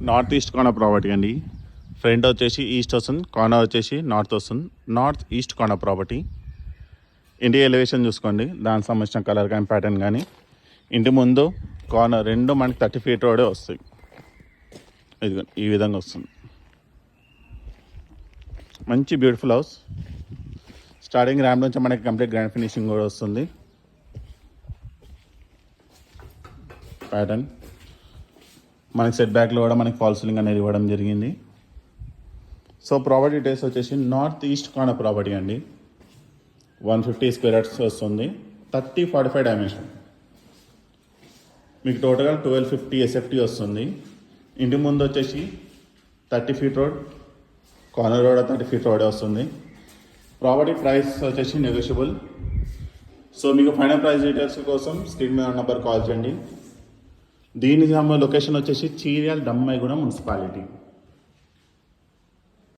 North east corner property అండి. Front వచ్చేసి east వస్తుంది, కార్నర్ వచ్చేసి నార్త్ వస్తుంది. North east corner property. ఇంటి ఎలివేషన్ చూసుకోండి, దానికి సంబంధించిన కలర్ కానీ ప్యాటర్న్ కానీ. ఇంటి ముందు కార్నర్ రెండు మనకి 30 feet రోడే వస్తాయి. ఇది ఈ విధంగా వస్తుంది. మంచి బ్యూటిఫుల్ హౌస్. స్టార్టింగ్ ర్యాంప్ నుంచి మనకి కంప్లీట్ గ్రాండ్ ఫినిషింగ్ కూడా వస్తుంది. ప్యాటర్న్ మనకి సెట్ బ్యాక్లో కూడా మనకి ఫాల్ సీలింగ్ అనేది ఇవ్వడం జరిగింది. సో ప్రాపర్టీ డీటెయిల్స్ వచ్చేసి నార్త్ ఈస్ట్ కార్నర్ ప్రాపర్టీ అండి. 150 square yards వస్తుంది. 30-45 డైమెన్షన్. మీకు టోటల్గా 1250 SFT వస్తుంది. ఇంటి ముందు వచ్చేసి 30 feet road, corner road 30 feet road వస్తుంది. ప్రాపర్టీ ప్రైస్ వచ్చేసి నెగోషియబుల్. సో మీకు ఫైనల్ ప్రైస్ డీటెయిల్స్ కోసం స్క్రీన్ మీద నెంబర్ కాల్ చేయండి. దీని లొకేషన్ వచ్చేసి చీర్యాల దమ్మాయిగూడ మున్సిపాలిటీ.